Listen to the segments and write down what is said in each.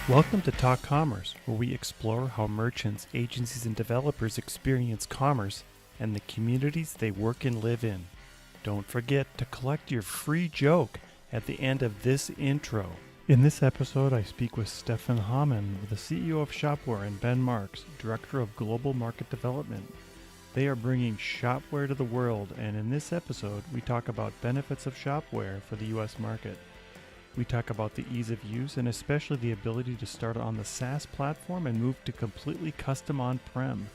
Welcome to Talk Commerce, where we explore how merchants, agencies, and developers experience commerce and the communities they work and live in. Don't forget to collect your free joke at the end of this intro. In this episode, I speak with Stefan Hamann, the CEO of Shopware, and Ben Marks, Director of Global Market Development. They are bringing Shopware to the world, and in this episode, we talk about benefits of Shopware for the U.S. market. We talk about the ease of use and especially the ability to start on the SaaS platform and move to completely custom on-prem.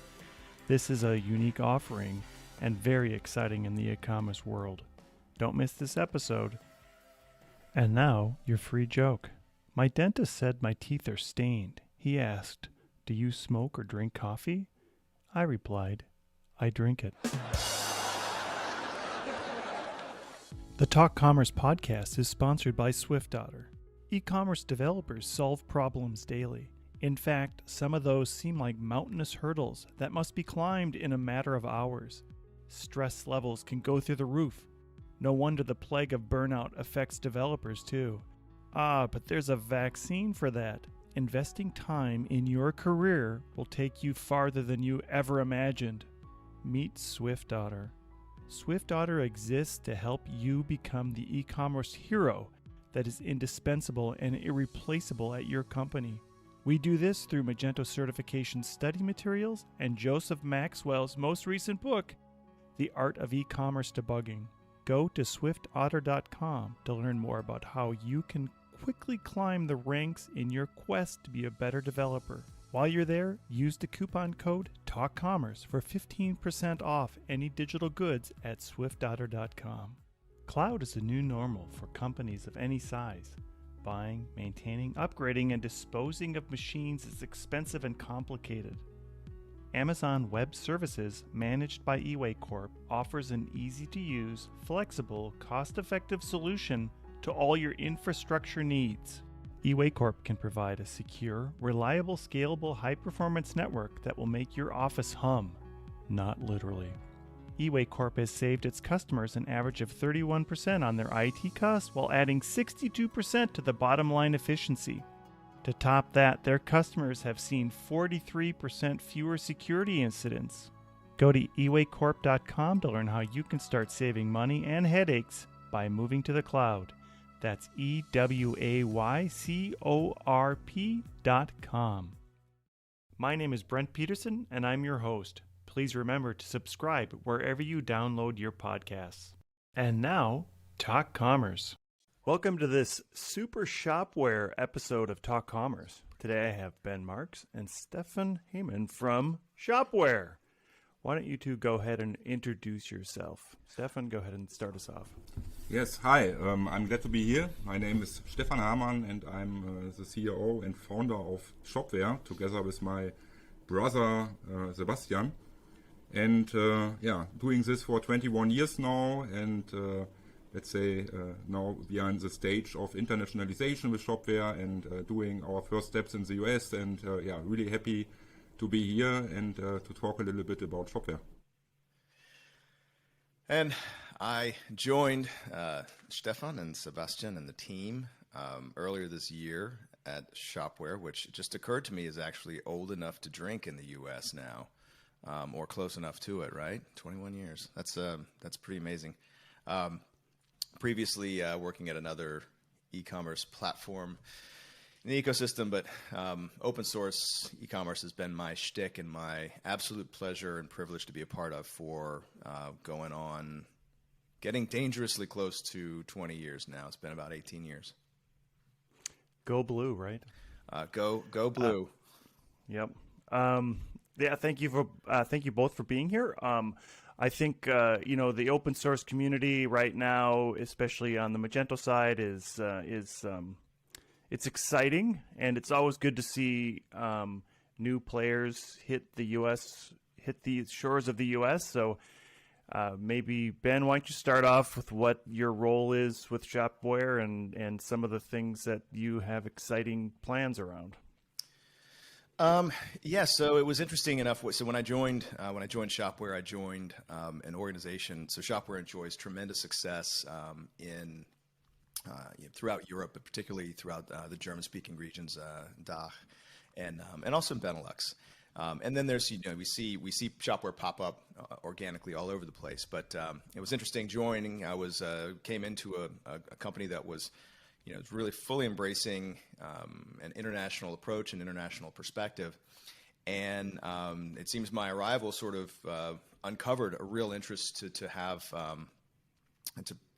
This is a unique offering and very exciting in the e-commerce world. Don't miss this episode. And now, your free joke. My dentist said my teeth are stained. He asked, "Do you smoke or drink coffee?" I replied, "I drink it." The Talk Commerce podcast is sponsored by SwiftOtter. E-commerce developers solve problems daily. In fact, some of those seem like mountainous hurdles that must be climbed in a matter of hours. Stress levels can go through the roof. No wonder the plague of burnout affects developers too. But there's a vaccine for that. Investing time in your career will take you farther than you ever imagined. Meet SwiftOtter. SwiftOtter exists to help you become the e-commerce hero that is indispensable and irreplaceable at your company. We do this through Magento certification study materials and Joseph Maxwell's most recent book, The Art of E-commerce Debugging. Go to swiftotter.com to learn more about how you can quickly climb the ranks in your quest to be a better developer. While you're there, use the coupon code TALKCommerce for 15% off any digital goods at swiftotter.com. Cloud is a new normal for companies of any size. Buying, maintaining, upgrading, and disposing of machines is expensive and complicated. Amazon Web Services, managed by eWay Corp, offers an easy-to-use, flexible, cost-effective solution to all your infrastructure needs. eWay Corp can provide a secure, reliable, scalable, high-performance network that will make your office hum, not literally. eWay Corp has saved its customers an average of 31% on their IT costs while adding 62% to the bottom line efficiency. To top that, their customers have seen 43% fewer security incidents. Go to ewaycorp.com to learn how you can start saving money and headaches by moving to the cloud. That's ewaycorp.com. My name is Brent Peterson, and I'm your host. Please remember to subscribe wherever you download your podcasts. And now, Talk Commerce. Welcome to this Super Shopware episode of Talk Commerce. Today I have Ben Marks and Stefan Hamann from Shopware. Why don't you two go ahead and introduce yourself? Stefan, go ahead and start us off. Yes, hi. I'm glad to be here. My name is Stefan Hamann, and I'm the CEO and founder of Shopware, together with my brother Sebastian. And doing this for 21 years now, and now we are in the stage of internationalization with Shopware and doing our first steps in the US, and really happy to be here and to talk a little bit about Shopware. And I joined Stefan and Sebastian and the team earlier this year at Shopware, which just occurred to me is actually old enough to drink in the US now, or close enough to it, right? 21 years. That's pretty amazing. Previously working at another e-commerce platform in the ecosystem, but open source e-commerce has been my shtick and my absolute pleasure and privilege to be a part of for getting dangerously close to 20 years now. It's been about 18 years. Go Blue, right? Go Blue. Yep. Thank you both for being here. I think the open source community right now, especially on the Magento side, is it's exciting, and it's always good to see new players hit the shores of the U.S. So maybe Ben, why don't you start off with what your role is with Shopware and some of the things that you have exciting plans around. So it was interesting enough. So when I joined Shopware, I joined an organization. So Shopware enjoys tremendous success in throughout Europe, but particularly throughout the German-speaking regions, DACH, and also Benelux. And then there's, we see Shopware pop up organically all over the place. But it was interesting joining. I came into a company that was, really fully embracing an international approach and international perspective. And it seems my arrival sort of uncovered a real interest to have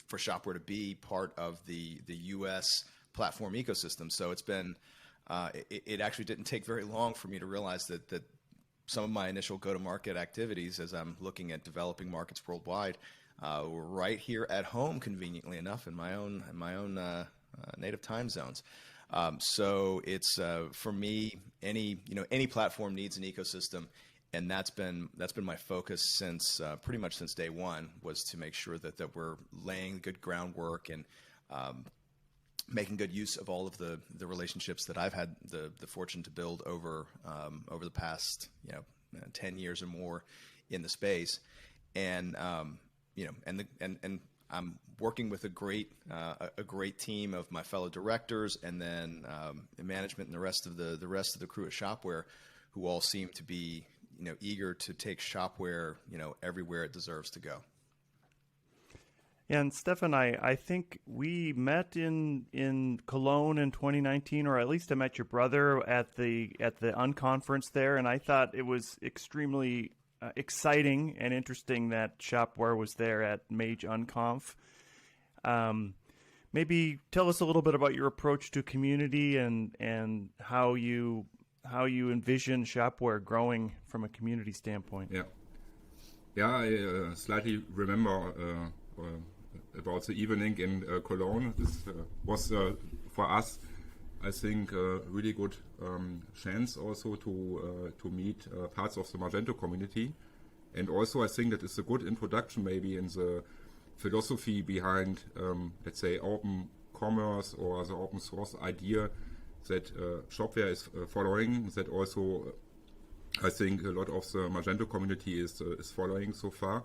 for Shopware to be part of the U.S. platform ecosystem. So it's been it actually didn't take very long for me to realize that some of my initial go-to-market activities, as I'm looking at developing markets worldwide, were right here at home, conveniently enough, in my own native time zones. So it's for me, any platform needs an ecosystem, and that's been my focus since pretty much since day one, was to make sure that we're laying good groundwork and making good use of all of the relationships that I've had the fortune to build over the past 10 years or more in the space, and and I'm working with a great team of my fellow directors, and then management and the rest of the crew at Shopware, who all seem to be eager to take Shopware everywhere it deserves to go. And Stefan, I think we met in Cologne in 2019, or at least I met your brother at the Unconference there, and I thought it was extremely exciting and interesting that Shopware was there at Mage Unconf. Maybe tell us a little bit about your approach to community and how you envision Shopware growing from a community standpoint. Yeah, I slightly remember about the evening in Cologne. This was for us, I think, a really good chance also to meet parts of the Magento community, and also I think that it's a good introduction maybe in the philosophy behind, let's say, open commerce or the open source idea that Shopware is following. That also, I think, a lot of the Magento community is following so far.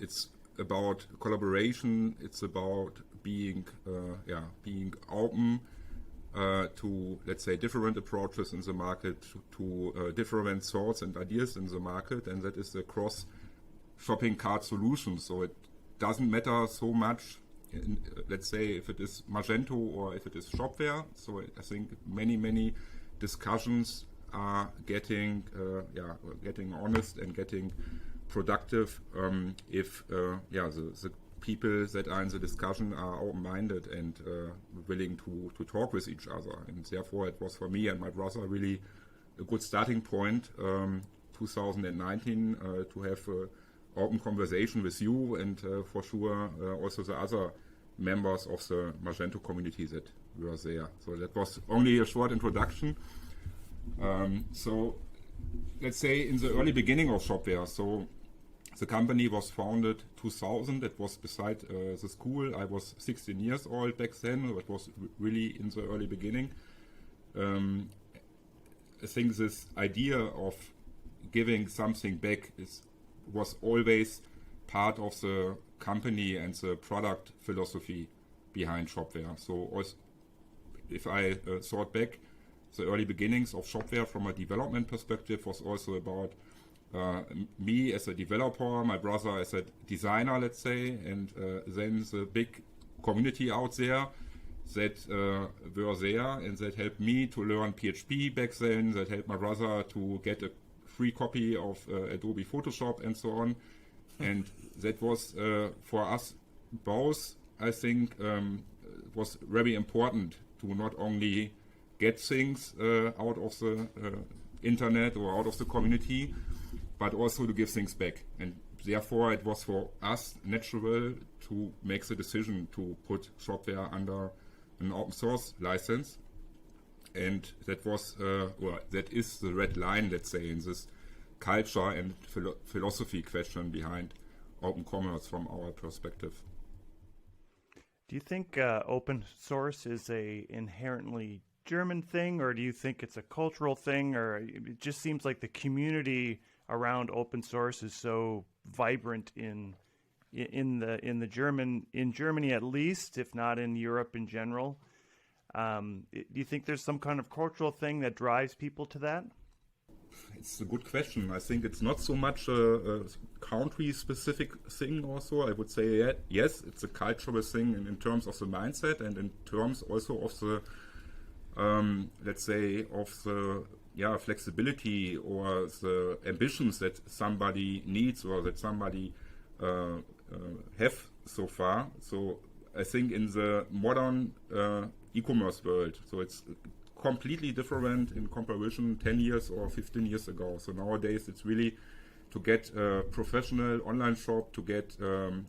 It's about collaboration. It's about being open to, let's say, different approaches in the market, to different thoughts and ideas in the market, and that is the cross shopping cart solution. So it doesn't matter so much, let's say, if it is Magento or if it is Shopware. So I think many discussions are getting honest and getting productive if the people that are in the discussion are open-minded and willing to talk with each other. And therefore it was for me and my brother really a good starting point, 2019, to have an open conversation with you and for sure also the other members of the Magento community that were there. So that was only a short introduction. So let's say in the early beginning of Shopware, so the company was founded 2000. It was beside the school. I was 16 years old back then. It was really in the early beginning. I think this idea of giving something back was always part of the company and the product philosophy behind Shopware. So if I thought back, the early beginnings of Shopware from a development perspective was also about me as a developer, my brother as a designer, let's say, and then the big community out there that were there and that helped me to learn PHP back then, that helped my brother to get a free copy of Adobe Photoshop and so on. And that was for us both, I think, was very important to not only get things out of the internet or out of the community, but also to give things back. And therefore it was for us natural to make the decision to put Shopware under an open source license. And that was, that is the red line, let's say, in this culture and philosophy question behind open commerce from our perspective. Do you think open source is a inherently German thing, or do you think it's a cultural thing, or it just seems like the community around open source is so vibrant in in Germany at least, if not in Europe in general. Do you think there's some kind of cultural thing that drives people to that? It's a good question. I think it's not so much a country-specific thing also. I would say yes, it's a cultural thing in terms of the mindset and in terms also of the, let's say, of the flexibility or the ambitions that somebody needs or that somebody have so far. So I think in the modern e-commerce world, so it's completely different in comparison 10 years or 15 years ago. So nowadays it's really to get a professional online shop, to get to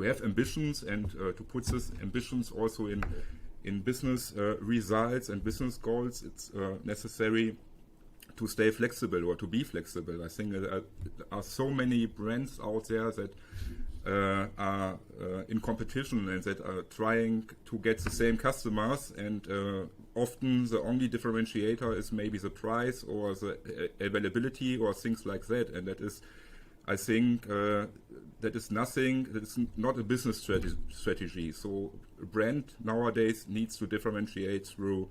have ambitions and to put these ambitions also in business results and business goals. It's necessary to stay flexible or to be flexible. I think there are so many brands out there that are in competition and that are trying to get the same customers, and often the only differentiator is maybe the price or the availability or things like that, and that is, I think, that is not a business strategy. So a brand nowadays needs to differentiate through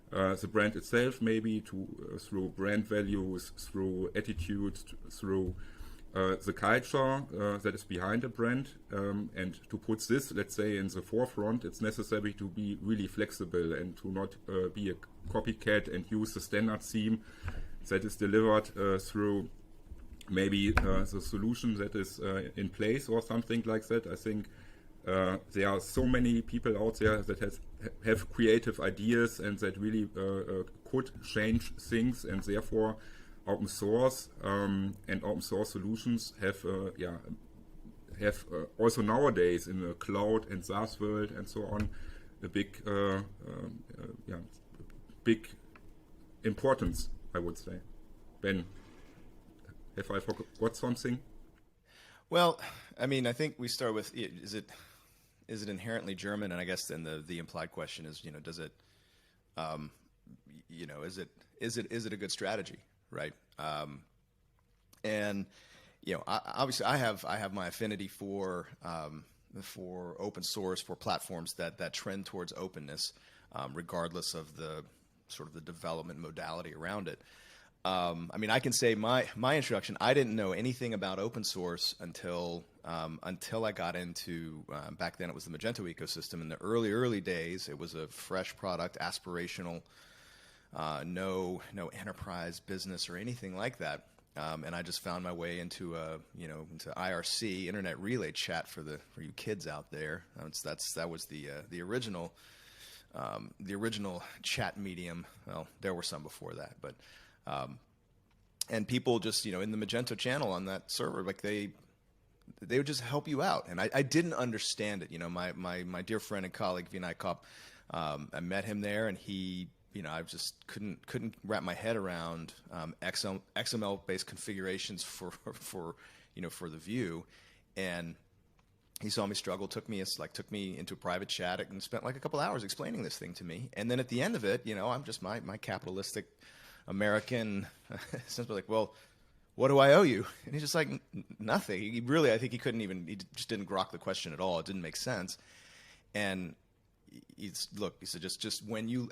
the brand itself, maybe through brand values, through attitudes, through the culture that is behind a brand, and to put this, let's say, in the forefront, it's necessary to be really flexible and to not be a copycat and use the standard theme that is delivered through maybe the solution that is in place or something like that. I think there are so many people out there that have creative ideas and that really could change things, and therefore open source and open source solutions have also nowadays in the cloud and SaaS world and so on a big importance, I would say. Ben, have I forgot something? Well, I mean, I think we start with, is it inherently German? And I guess then the implied question is, does it, is it a good strategy? Right. And, obviously I have my affinity for open source, for platforms that trend towards openness, regardless of the sort of the development modality around it. I mean, I can say my introduction, I didn't know anything about open source until I got into, back then it was the Magento ecosystem. In the early days, it was a fresh product, aspirational, no enterprise business or anything like that, and I just found my way into into IRC, Internet Relay Chat for you kids out there. That was the original chat medium. Well, there were some before that, but and people just in the Magento channel on that server, like they would just help you out, and I didn't understand it. My dear friend and colleague Vinay Kopp, I met him there, and he. I just couldn't wrap my head around XML-based configurations for the view, and he saw me struggle, took me into a private chat and spent like a couple hours explaining this thing to me, and then at the end of it, I'm just my capitalistic American, essentially like, well, what do I owe you? And he's just like, nothing. I think he just didn't grok the question at all. It didn't make sense, and. He said, just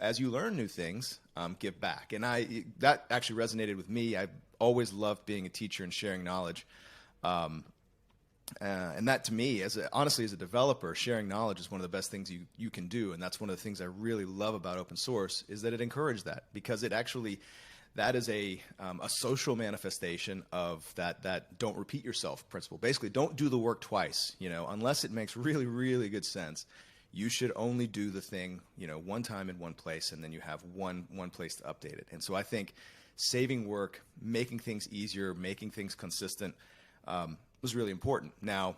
as you learn new things, give back. And that actually resonated with me. I always loved being a teacher and sharing knowledge. And that to me, honestly, as a developer, sharing knowledge is one of the best things you can do. And that's one of the things I really love about open source is that it encouraged that, because that is a social manifestation of that don't repeat yourself principle. Basically, don't do the work twice, unless it makes really, really good sense. You should only do the thing, one time in one place, and then you have one place to update it. And so I think saving work, making things easier, making things consistent was really important. Now,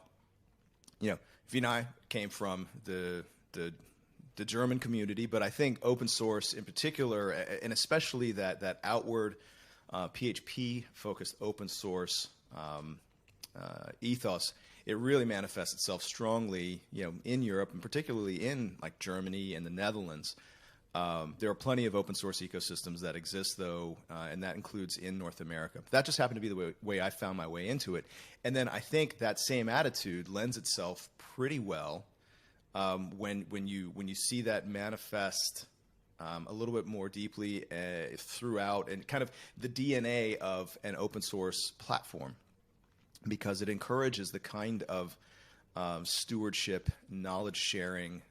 Vinay came from the German community, but I think open source in particular, and especially that outward PHP-focused open source ethos, it really manifests itself strongly, in Europe, and particularly in like Germany and the Netherlands. There are plenty of open source ecosystems that exist, though, and that includes in North America. That just happened to be the way I found my way into it. And then I think that same attitude lends itself pretty well when you see that manifest a little bit more deeply throughout and kind of the DNA of an open source platform, because it encourages the kind of stewardship, knowledge sharing,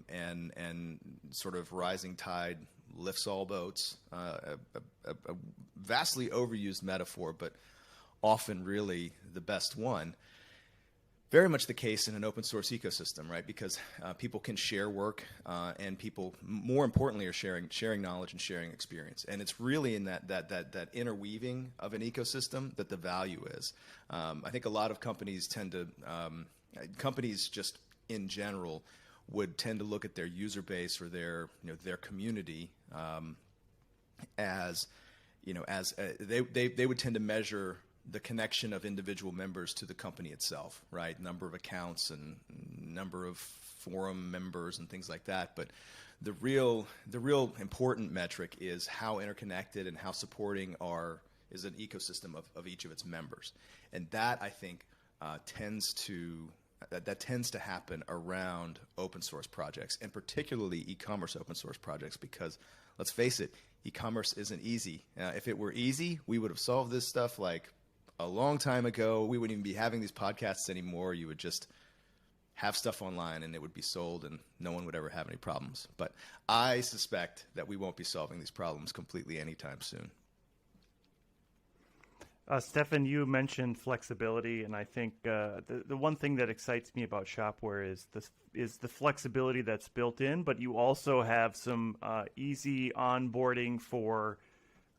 and sort of rising tide lifts all boats. A vastly overused metaphor, but often really the best one. Very much the case in an open source ecosystem, right? Because people can share work, and people, more importantly, are sharing knowledge and sharing experience. And it's really in that interweaving of an ecosystem that the value is. I think a lot of companies companies just in general would tend to look at their user base or their community as they would tend to measure the connection of individual members to the company itself, right? Number of accounts and number of forum members and things like that. But the real important metric is how interconnected and how supporting is an ecosystem of each of its members. And that, I think, tends to happen around open source projects, and particularly e-commerce open source projects, because let's face it, e-commerce isn't easy. If it were easy, we would have solved this stuff like a long time ago. We wouldn't even be having these podcasts anymore. You would just have stuff online and it would be sold and no one would ever have any problems. But I suspect that we won't be solving these problems completely anytime soon. Stefan, you mentioned flexibility, and I think the one thing that excites me about Shopware is the flexibility that's built in, but you also have some easy onboarding for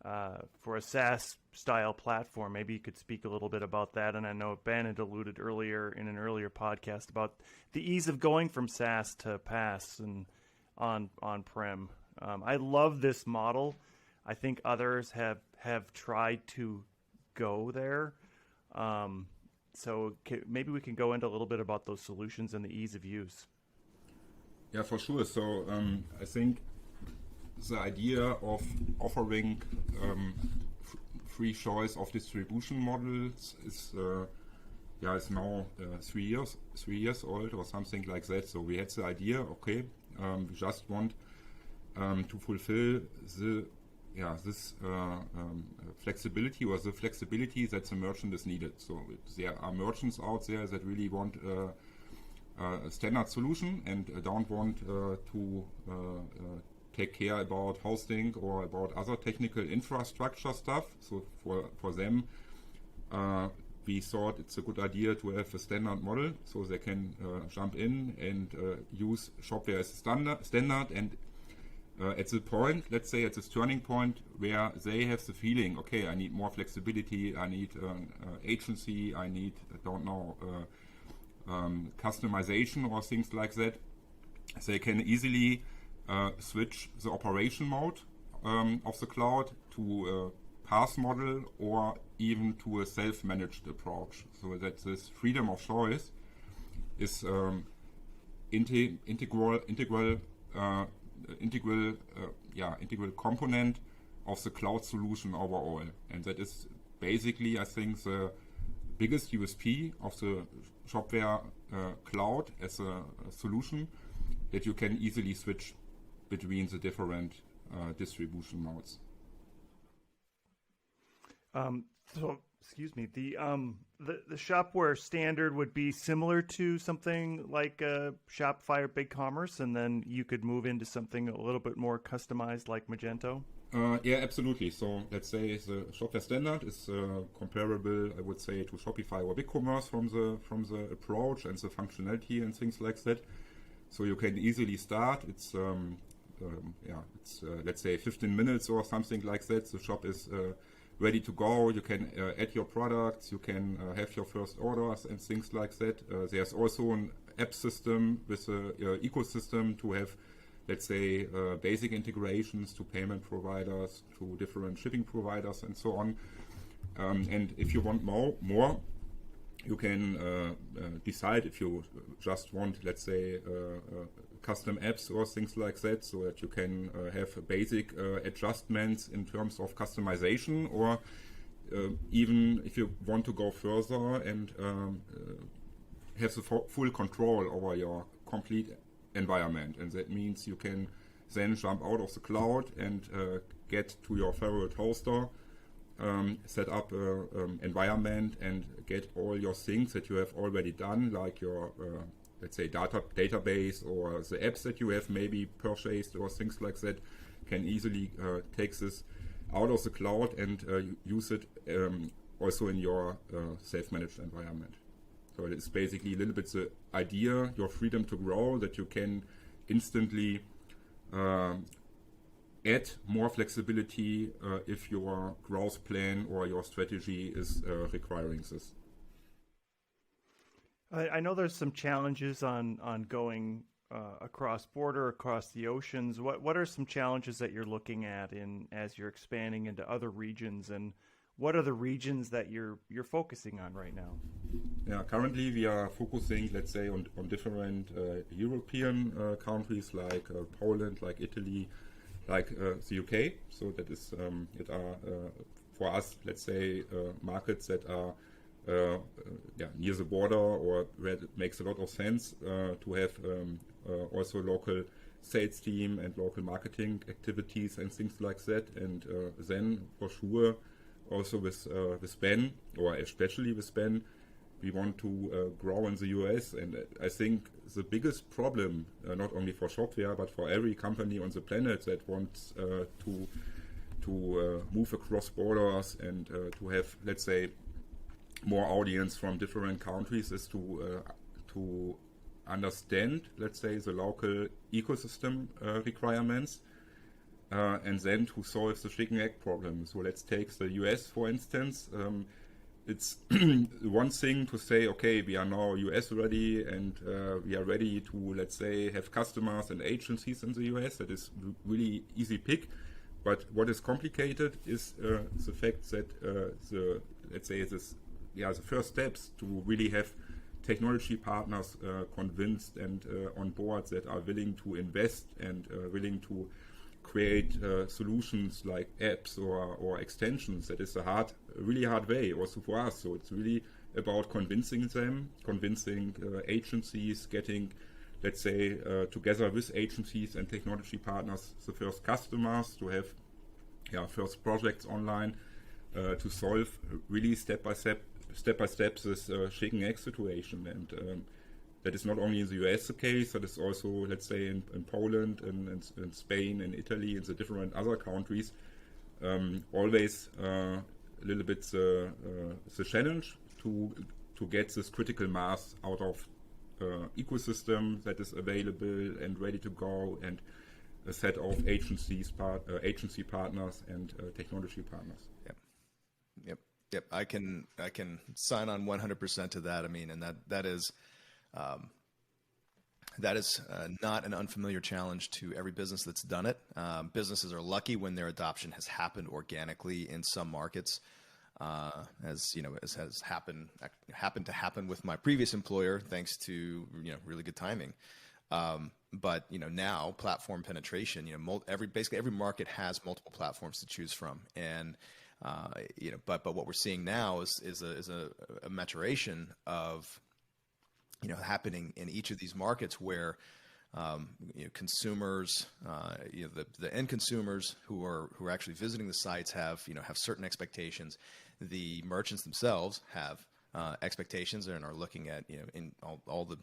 a SaaS style platform. Maybe you could speak a little bit about that. And I know Ben had alluded earlier in an earlier podcast about the ease of going from SaaS to PaaS and on-prem. I love this model. I think others have tried to go there. So maybe we can go into a little bit about those solutions and the ease of use. Yeah, for sure. So I think the idea of offering free choice of distribution models is now 3 years old or something like that. So we had the idea, okay, we just want to fulfill this flexibility, or the flexibility that the merchant is needed. So there are merchants out there that really want a standard solution and don't want to take care about hosting or about other technical infrastructure stuff. So for them, we thought it's a good idea to have a standard model so they can jump in and use Shopware as a standard. And at the point, let's say at this turning point where they have the feeling, okay, I need more flexibility, I need agency, I need, customization or things like that, they can easily switch the operation mode of the cloud to a PaaS model or even to a self-managed approach, so that this freedom of choice is integral component of the cloud solution overall. And that is basically, I think, the biggest USP of the Shopware cloud as a solution, that you can easily switch between the different distribution modes. So, excuse me, the Shopware standard would be similar to something like Shopify or BigCommerce, and then you could move into something a little bit more customized like Magento? Yeah, absolutely. So let's say the Shopware standard is comparable, I would say, to Shopify or BigCommerce from the approach and the functionality and things like that. So you can easily start. It's let's say 15 minutes or something like that. The shop is ready to go. You can add your products. You can have your first orders and things like that. There's also an app system with an ecosystem to have, let's say, basic integrations to payment providers, to different shipping providers, and so on. And if you want more, you can decide if you just want, let's say, custom apps or things like that, so that you can have basic adjustments in terms of customization, or even if you want to go further and have the full control over your complete environment. And that means you can then jump out of the cloud and get to your favorite hoster, set up an environment and get all your things that you have already done, like your let's say database or the apps that you have maybe purchased or things like that, can easily take this out of the cloud and use it also in your self-managed environment. So it's basically a little bit the idea, your freedom to grow, that you can instantly add more flexibility if your growth plan or your strategy is requiring this. I know there's some challenges on going across border, across the oceans. What are some challenges that you're looking at as you're expanding into other regions, and what are the regions that you're focusing on right now? Yeah, currently we are focusing, let's say, on different European countries like Poland, like Italy, like the UK. So that is it are for us, let's say, markets that are near the border, or where it makes a lot of sense to have also local sales team and local marketing activities and things like that. And then for sure, also with Ben, or especially with Ben, we want to grow in the US. And I think the biggest problem, not only for Shopware, but for every company on the planet that wants to move across borders and to have, let's say, more audience from different countries, is to understand, let's say, the local ecosystem requirements, and then to solve the chicken egg problem. So let's take the US for instance. It's one thing to say, okay, we are now US ready and we are ready to, let's say, have customers and agencies in the US. That is really easy pick. But what is complicated is the fact that the first steps to really have technology partners convinced and on board, that are willing to invest and willing to create solutions like apps or extensions. That is a really hard way also for us. So it's really about convincing agencies, getting, let's say, together with agencies and technology partners, the first customers, to have first projects online, to solve really step by step this chicken egg situation. And that is not only in the US the case, that is also, let's say, in Poland and Spain and Italy and the different other countries. Always a little bit the challenge to get this critical mass out of ecosystem that is available and ready to go, and a set of agency partners and technology partners. Yep. I can sign on 100% to that. I mean, and that is not an unfamiliar challenge to every business that's done it. Businesses are lucky when their adoption has happened organically in some markets, as has happened to happen with my previous employer, thanks to really good timing. But now platform penetration, basically every market has multiple platforms to choose from, and but what we're seeing now is a maturation of happening in each of these markets, where consumers, the end consumers who are actually visiting the sites have certain expectations. The merchants themselves have expectations and are looking at in all the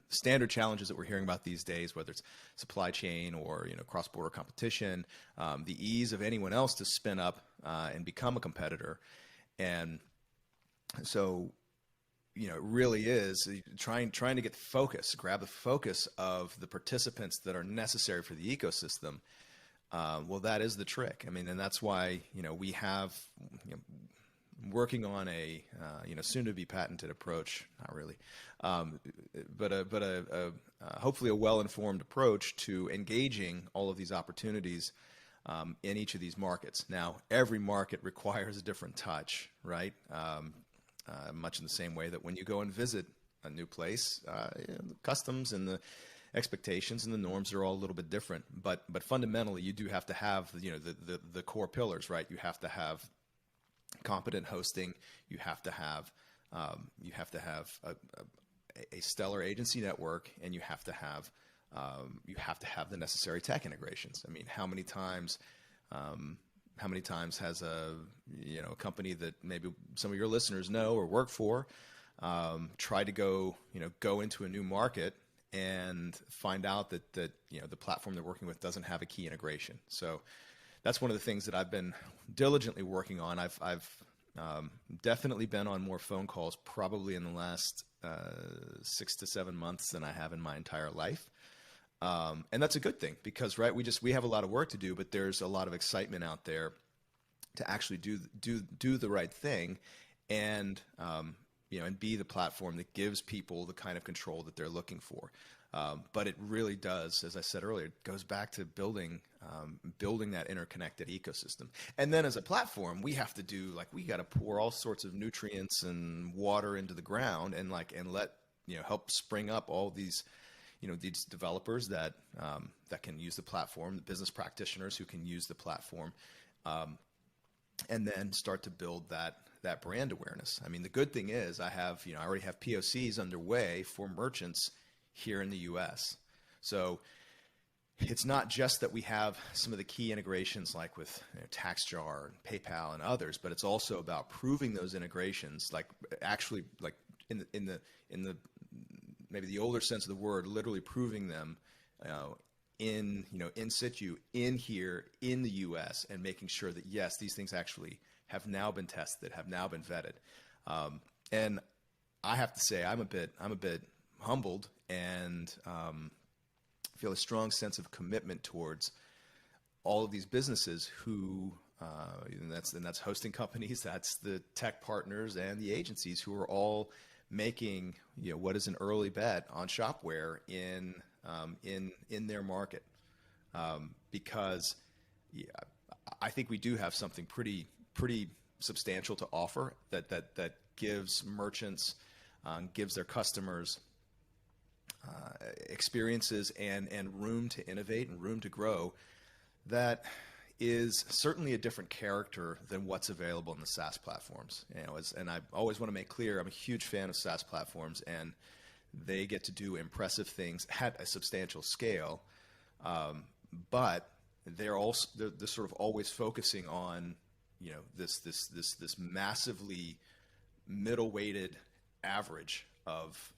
standard challenges that we're hearing about these days, whether it's supply chain or cross-border competition, the ease of anyone else to spin up and become a competitor. And so it really is trying to get grab the focus of the participants that are necessary for the ecosystem. Well, that is the trick. I mean, and that's why we have working on a soon to be patented approach, not really, but a hopefully a well-informed approach to engaging all of these opportunities in each of these markets. Now, every market requires a different touch, right? much in the same way that when you go and visit a new place, the customs and the expectations and the norms are all a little bit different. But fundamentally, you do have to have the core pillars, right? You have to have competent hosting. You have to have a stellar agency network, and you have to have the necessary tech integrations. I mean, how many times has a company that maybe some of your listeners know or work for try to go into a new market and find out that the platform they're working with doesn't have a key integration. So that's one of the things that I've been diligently working on. I've definitely been on more phone calls probably in the last 6 to 7 months than I have in my entire life. And that's a good thing because, right, we have a lot of work to do, but there's a lot of excitement out there to actually do the right thing and be the platform that gives people the kind of control that they're looking for. But it really does, as I said earlier, it goes back to building that interconnected ecosystem. And then as a platform, we have to we got to pour all sorts of nutrients and water into the ground and let help spring up all these developers that can use the platform, the business practitioners who can use the platform, and then start to build that brand awareness. I mean, the good thing is I already have POCs underway for merchants here in the US. So it's not just that we have some of the key integrations like with TaxJar and PayPal and others, but it's also about proving those integrations, actually in the maybe the older sense of the word, literally proving them in situ in here in the US and making sure that yes, these things actually have now been tested, have now been vetted. And I have to say I'm a bit humbled and feel a strong sense of commitment towards all of these businesses who and that's hosting companies, that's the tech partners and the agencies who are all making what is an early bet on Shopware in their market, because I think we do have something pretty substantial to offer that gives merchants, gives their customers experiences and room to innovate and room to grow that is certainly a different character than what's available in the SaaS platforms. And I always want to make clear, I'm a huge fan of SaaS platforms, and they get to do impressive things at a substantial scale. But they're sort of always focusing on, this massively middle-weighted average of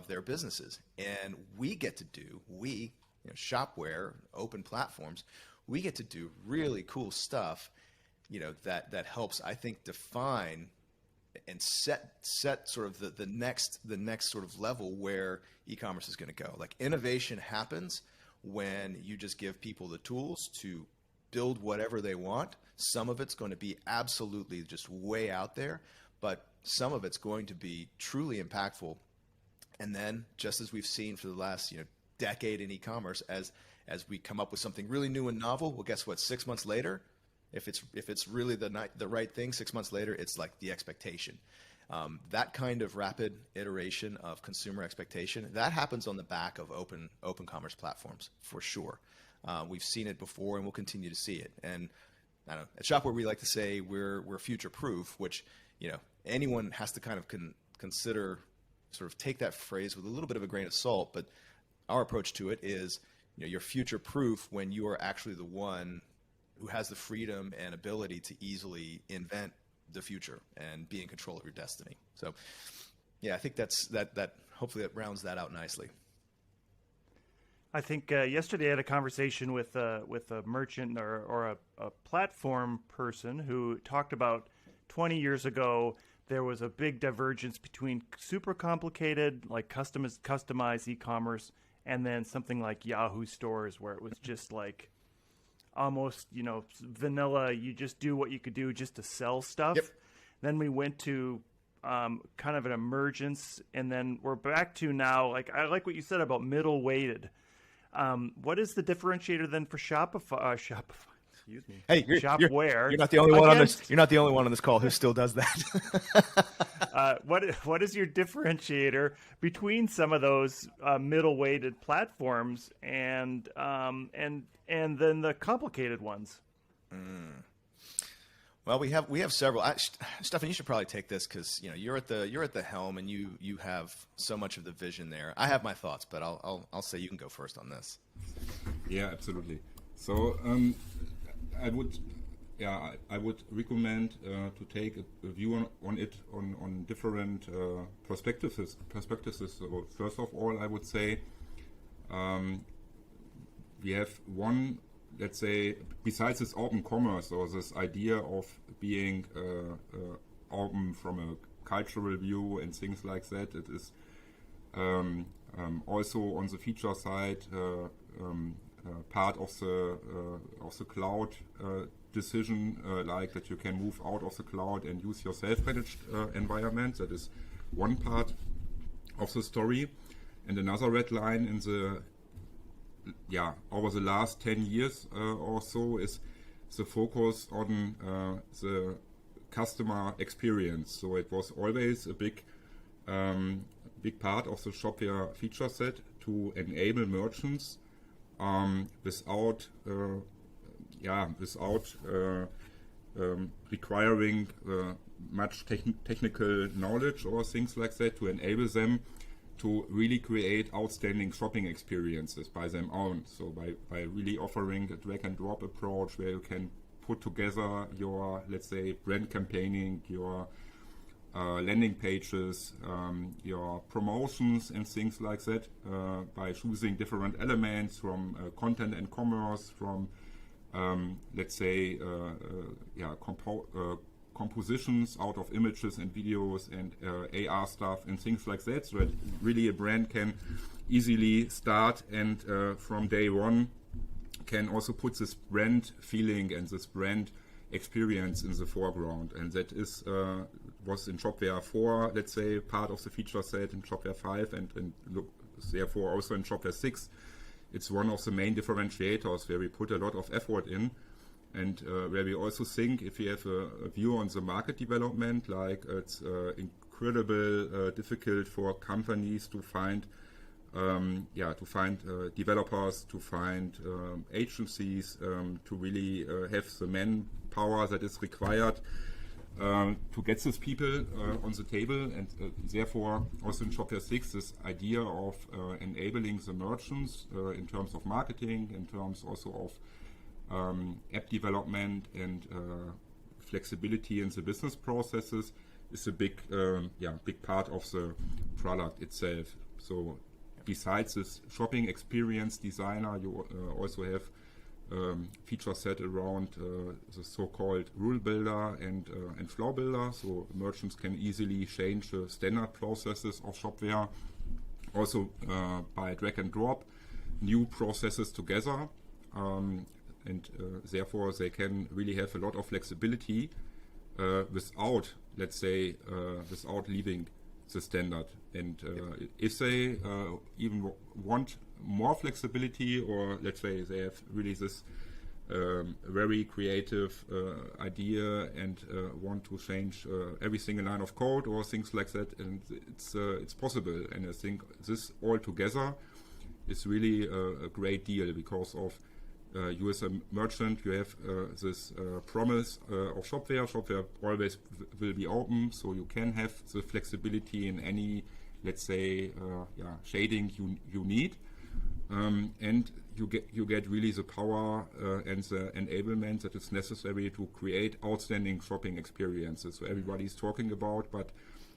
their businesses. And we get to do, Shopware, open platforms, we get to do really cool stuff, that helps, I think, define and set sort of the next sort of level where e-commerce is going to go. Like, innovation happens when you just give people the tools to build whatever they want. Some of it's going to be absolutely just way out there, but some of it's going to be truly impactful. And then, just as we've seen for the last decade in e-commerce, as we come up with something really new and novel, well, guess what? 6 months later, if it's really the right thing, 6 months later, it's like the expectation. That kind of rapid iteration of consumer expectation, that happens on the back of open commerce platforms for sure. We've seen it before, and we'll continue to see it. And I don't know, at Shopware, we like to say we're future proof, which anyone has to kind of consider, sort of take that phrase with a little bit of a grain of salt. But our approach to it is, you're future proof when you are actually the one who has the freedom and ability to easily invent the future and be in control of your destiny. So, yeah, I think that hopefully that rounds that out nicely. I think yesterday I had a conversation with a merchant or a platform person who talked about 20 years ago there was a big divergence between super complicated, like customized e-commerce, and then something like Yahoo stores, where it was just like almost, vanilla. You just do what you could do just to sell stuff. Yep. Then we went to kind of an emergence, and then we're back to now, like, I like what you said about middle weighted. What is the differentiator then for Shopify? excuse me. Hey, Shopware. you're not the only one on this. You're not the only one on this call who still does that. What is your differentiator between some of those middle-weighted platforms and then the complicated ones? Well, we have several. Stefan, you should probably take this because you're at the helm and you have so much of the vision there. I have my thoughts, but I'll say you can go first on this. Yeah, absolutely. So I would recommend to take a view on it on different perspectives. So first of all, I would say we have one. Let's say, besides this open commerce or this idea of being open from a cultural view and things like that, it is also on the feature side part of the cloud decision, like that you can move out of the cloud and use your self-managed environment. That is one part of the story, and another red line in the over the last 10 years or so is the focus on the customer experience. So it was always a big part of the Shopware feature set to enable merchants without requiring much technical knowledge or things like that, to enable them to really create outstanding shopping experiences by them own. So by really offering a drag and drop approach where you can put together your, let's say, brand campaigning, your landing pages, your promotions and things like that, by choosing different elements from content and commerce, from let's say compositions out of images and videos and AR stuff and things like that, so that really a brand can easily start and from day one can also put this brand feeling and this brand experience in the foreground. And that is was in Shopware 4, let's say, part of the feature set, in Shopware 5 and therefore also in Shopware 6. It's one of the main differentiators where we put a lot of effort in. And where we also think, if you have a view on the market development, like it's incredibly difficult for companies to find developers, to find agencies, to really have the manpower that is required to get these people on the table. And therefore, also in Shopware 6, this idea of enabling the merchants in terms of marketing, in terms also of app development and flexibility in the business processes is a big part of the product itself. So besides this shopping experience designer, you also have feature set around the so-called rule builder and flow builder. So merchants can easily change the standard processes of Shopware. Also by drag and drop new processes together. And therefore they can really have a lot of flexibility without, let's say, without leaving the standard. And if they even want more flexibility, or let's say they have really this very creative idea and want to change every single line of code or things like that, and it's possible. And I think this all together is really a great deal, because of you as a merchant, you have this promise of Shopware. Shopware always will be open, so you can have the flexibility in any, let's say, shading you need, and you get really the power and the enablement that is necessary to create outstanding shopping experiences. So everybody's talking about, but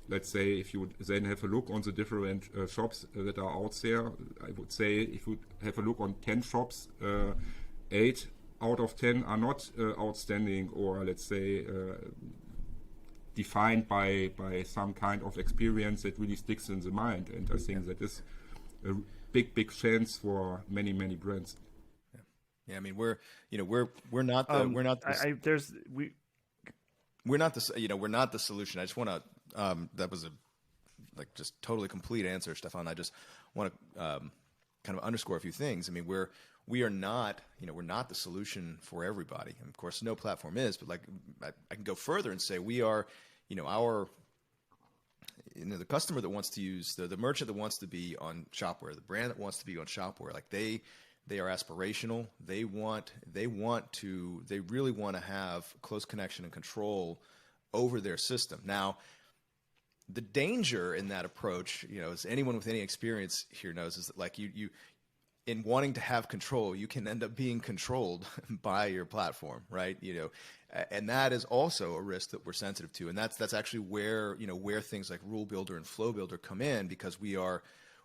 let's say if you then have a look on the different shops that are out there, I would say if you have a look on 10 shops, 8 out of 10 are not outstanding, or let's say defined by some kind of experience that really sticks in the mind. And I think that is a big chance for many brands. Yeah, I mean we're not the solution. I just want to that was a just totally complete answer, Stefan. I just want to kind of underscore a few things. I mean, we're we are not, we're not the solution for everybody. And of course, no platform is, but like I can go further and say we are, the customer that wants to use the merchant that wants to be on Shopware, the brand that wants to be on Shopware, like they are aspirational. They really want to have close connection and control over their system. Now, the danger in that approach, as anyone with any experience here knows, is that like you in wanting to have control, you can end up being controlled by your platform, right? And that is also a risk that we're sensitive to. And that's actually where things like Rule Builder and Flow Builder come in, because we are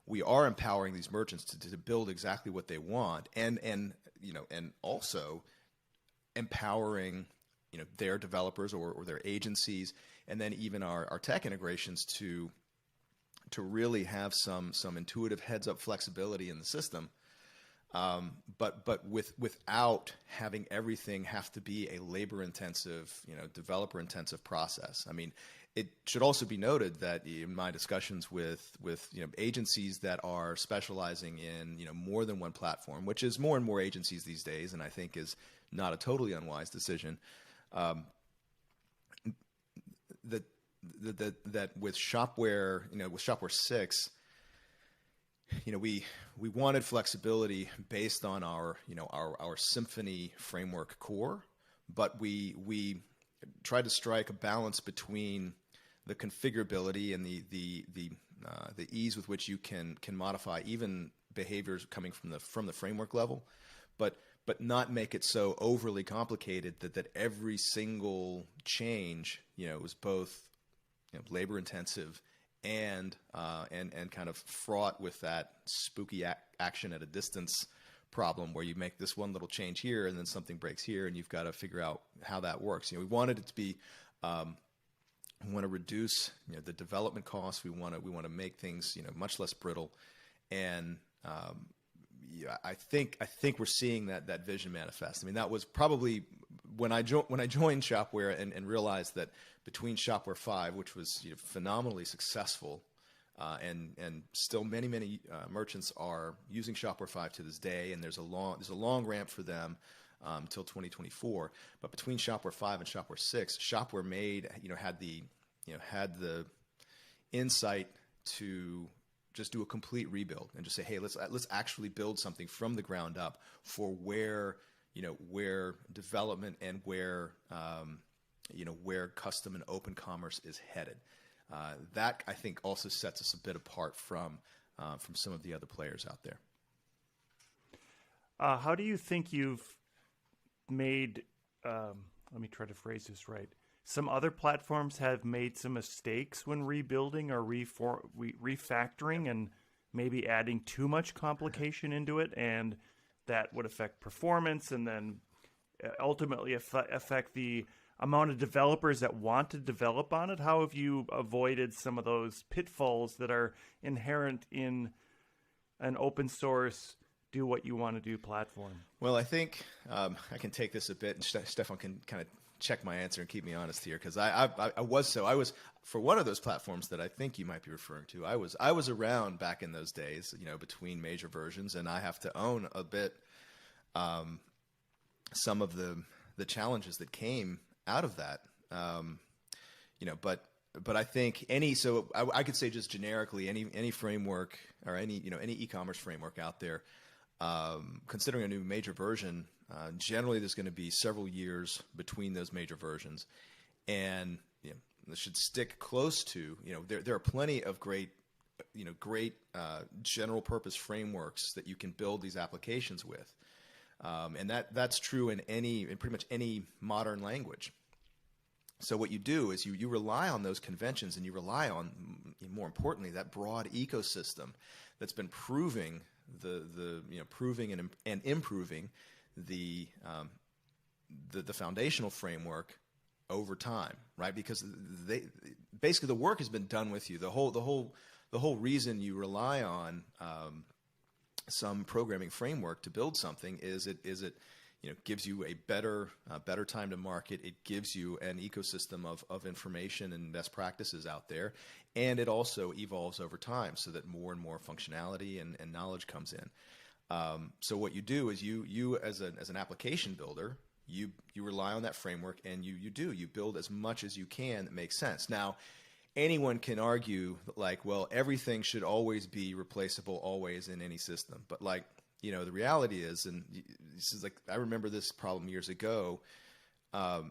empowering these merchants to build exactly what they want, and also empowering their developers or their agencies, and then even our tech integrations to really have some intuitive heads up flexibility in the system. But without having everything have to be a labor intensive, developer intensive process. I mean, it should also be noted that in my discussions with agencies that are specializing in more than one platform, which is more and more agencies these days, and I think is not a totally unwise decision. That with Shopware, with Shopware 6, we wanted flexibility based on our Symphony framework core, but we tried to strike a balance between the configurability and the ease with which you can modify even behaviors coming from the framework level, but not make it so overly complicated that every single change was both labor intensive and kind of fraught with that spooky action at a distance problem, where you make this one little change here and then something breaks here and you've got to figure out how that works. We wanted it to be, we want to reduce the development costs. We want to make things much less brittle, and I think we're seeing that vision manifest. I mean, that was probably when I joined Shopware and realized that between Shopware 5, which was phenomenally successful, and still many merchants are using Shopware 5 to this day, and there's a long ramp for them until 2024. But between Shopware 5 and Shopware 6, Shopware had the insight to just do a complete rebuild and just say, hey, let's actually build something from the ground up for where development and where custom and open commerce is headed. That I think also sets us a bit apart from some of the other players out there. How do you think you've made? Let me try to phrase this right. Some other platforms have made some mistakes when rebuilding or refactoring, and maybe adding too much complication into it, and that would affect performance, and then ultimately affect the amount of developers that want to develop on it. How have you avoided some of those pitfalls that are inherent in an open source, do what you want to do platform? Well, I think I can take this a bit, and Stefan can kind of check my answer and keep me honest here, because I was for one of those platforms that I think you might be referring to. I was around back in those days, between major versions, and I have to own a bit some of the challenges that came out of that. But I think I could say just generically any framework or any e-commerce framework out there, considering a new major version, generally there's going to be several years between those major versions, and they should stick close to there are plenty of great general purpose frameworks that you can build these applications with, and that's true in pretty much any modern language. So what you do is you rely on those conventions, and you rely on, more importantly, that broad ecosystem that's been proving and improving the foundational framework over time, right? Because basically the work has been done with you. The whole reason you rely on some programming framework to build something is it gives you a better time to market. It gives you an ecosystem of information and best practices out there, and it also evolves over time so that more and more functionality and knowledge comes in. So what you do is you as an application builder, you rely on that framework, and you build as much as you can that makes sense. Now, anyone can argue like, well, everything should always be replaceable always in any system. But like, the reality is, and this is like, I remember this problem years ago.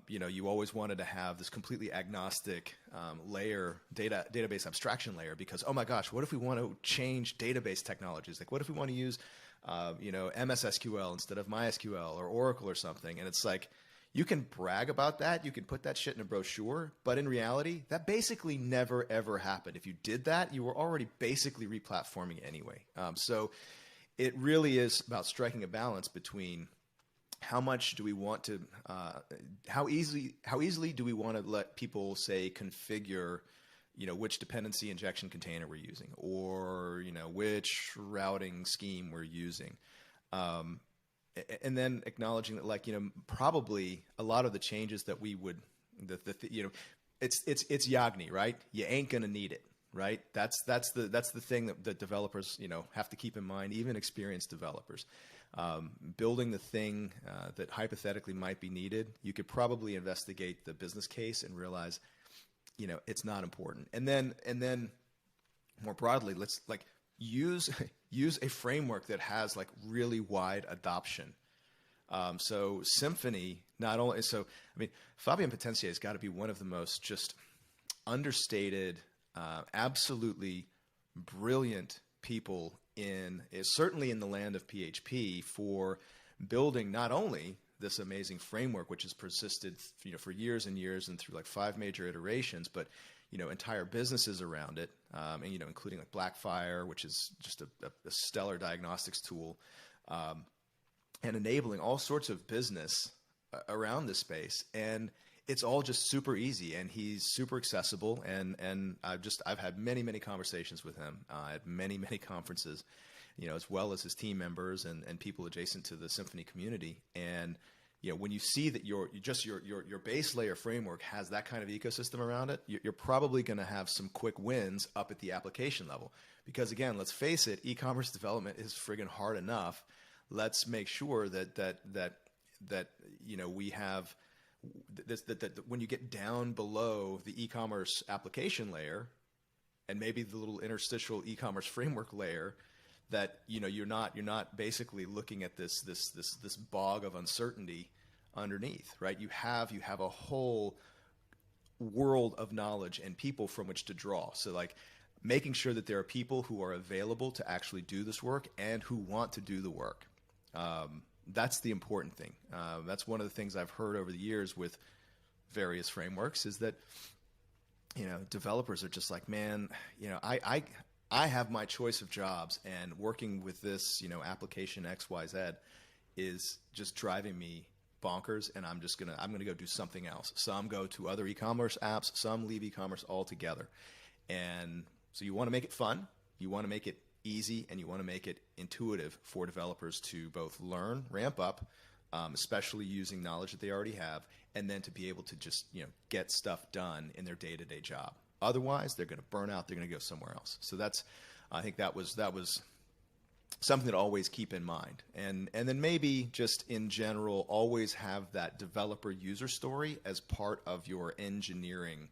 You always wanted to have this completely agnostic layer, database abstraction layer, because, oh my gosh, what if we want to change database technologies? Like, what if we want to use, MS SQL instead of MySQL or Oracle or something? And it's like, you can brag about that. You can put that shit in a brochure. But in reality, that basically never, ever happened. If you did that, you were already basically replatforming anyway. So it really is about striking a balance between how much do we want to, how easily do we want to let people, say, configure, which dependency injection container we're using, or, which routing scheme we're using. And then acknowledging that, like, probably a lot of the changes that we would, it's Yagni, right? You ain't gonna need it, right? That's the thing that developers, have to keep in mind, even experienced developers. Building the thing that hypothetically might be needed, you could probably investigate the business case and realize, it's not important. And then more broadly, let's like use a framework that has like really wide adoption. So Symfony, Fabien Potencier has got to be one of the most just understated, absolutely brilliant people certainly in the land of PHP, for building not only this amazing framework, which has persisted, for years and years and through like 5 major iterations, but entire businesses around it, and including like Blackfire, which is just a stellar diagnostics tool, and enabling all sorts of business around this space. And it's all just super easy, and he's super accessible. And I've had many conversations with him at many conferences, as well as his team members and people adjacent to the Symfony community. And when you see that your base layer framework has that kind of ecosystem around it, you're probably going to have some quick wins up at the application level. Because again, let's face it, e-commerce development is friggin' hard enough. Let's make sure that we have that when you get down below the e-commerce application layer, and maybe the little interstitial e-commerce framework layer, that you're not basically looking at this bog of uncertainty underneath, right? You have a whole world of knowledge and people from which to draw. So like making sure that there are people who are available to actually do this work and who want to do the work. That's the important thing. That's one of the things I've heard over the years with various frameworks, is that developers are just like, man, I have my choice of jobs, and working with this application XYZ is just driving me bonkers, and I'm gonna go do something else. Some go to other e-commerce apps, some leave e-commerce altogether. And so you want to make it fun, you want to make it easy, and you want to make it intuitive for developers to both learn, ramp up, especially using knowledge that they already have, and then to be able to just get stuff done in their day-to-day job. Otherwise, they're going to burn out. They're going to go somewhere else. So I think that was something to always keep in mind. And then maybe just in general, always have that developer user story as part of your engineering,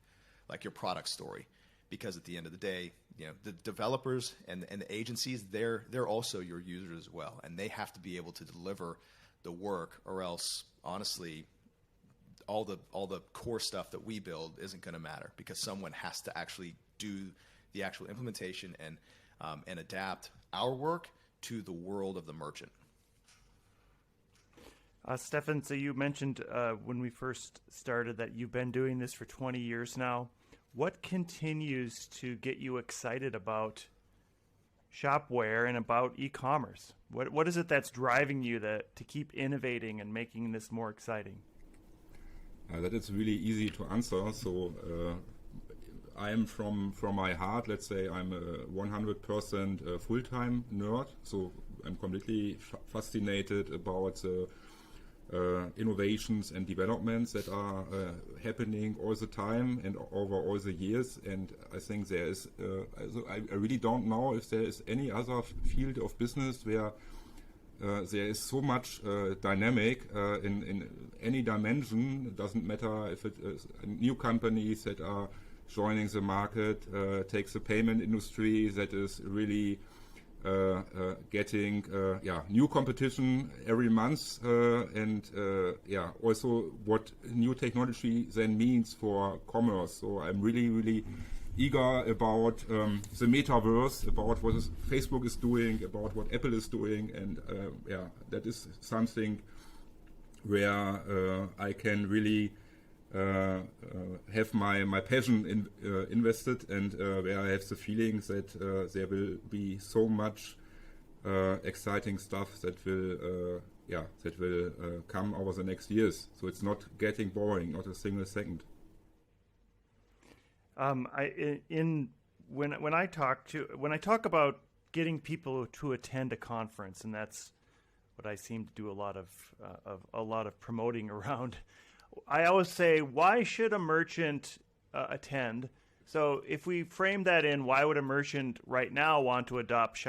like your product story. Because at the end of the day, the developers and the agencies, they're also your users as well, and they have to be able to deliver the work, or else, honestly, all the core stuff that we build isn't going to matter, because someone has to actually do the actual implementation and adapt our work to the world of the merchant. Stefan, so you mentioned when we first started that you've been doing this for 20 years now. What continues to get you excited about Shopware and about e-commerce? What is it that's driving you to keep innovating and making this more exciting? That is really easy to answer. So I am from my heart, let's say I'm a 100% full-time nerd. So I'm completely fascinated about innovations and developments that are happening all the time and over all the years. And I think there is, I really don't know if there is any other field of business where there is so much dynamic in any dimension. It doesn't matter if it is new companies that are joining the market, takes the payment industry that is really getting new competition every month, and also what new technology then means for commerce. So I'm really eager about the metaverse, about what Facebook is doing, about what Apple is doing, and that is something where I can really have my passion invested, and where I have the feeling that there will be so much exciting stuff that will come over the next years. So it's not getting boring, not a single second. When I talk about getting people to attend a conference, and that's what I seem to do a lot of promoting around. I always say, why should a merchant attend? So if we frame that in, why would a merchant right now want to adopt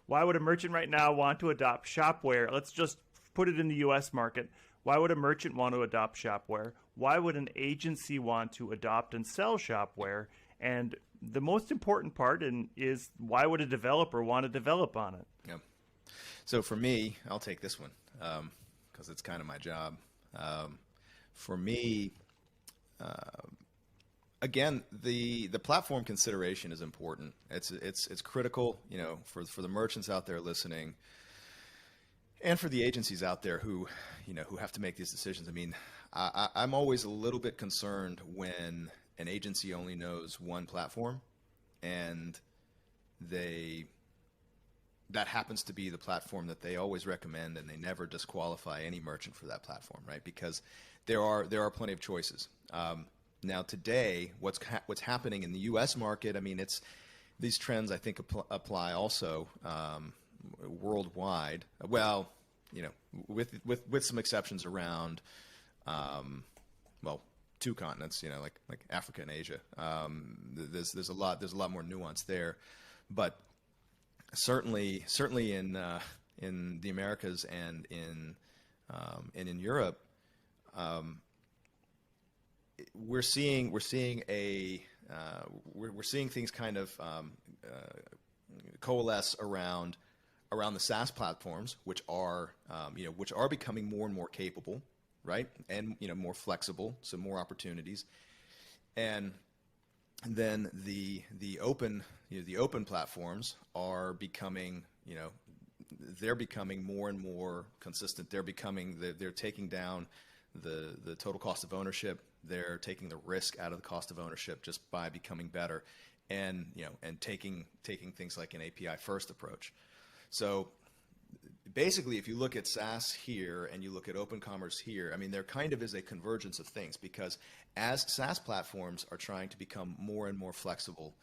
Why would a merchant right now want to adopt Shopware? Let's just put it in the U.S. market. Why would a merchant want to adopt Shopware? Why would an agency want to adopt and sell Shopware? And the most important part is, why would a developer want to develop on it? Yeah. So for me, I'll take this one because it's kind of my job. For me, again, the platform consideration is important. It's critical, for the merchants out there listening, and for the agencies out there who have to make these decisions. I mean, I'm always a little bit concerned when an agency only knows one platform, and that happens to be the platform that they always recommend, and they never disqualify any merchant for that platform, right? Because there are plenty of choices. Now today, what's happening in the U.S. market? I mean, these trends I think apply also worldwide. Well, with some exceptions around, two continents, like Africa and Asia. There's a lot more nuance there, but certainly in the Americas and in Europe, we're seeing things kind of coalesce around the SaaS platforms, which are becoming more and more capable, right, and more flexible, so more opportunities, and then the open platforms are becoming they're becoming more and more consistent. They're taking down the total cost of ownership. They're taking the risk out of the cost of ownership just by becoming better, and taking things like an API first approach. So basically, if you look at SaaS here and you look at open commerce here, I mean, there kind of is a convergence of things, because as SaaS platforms are trying to become more and more flexible,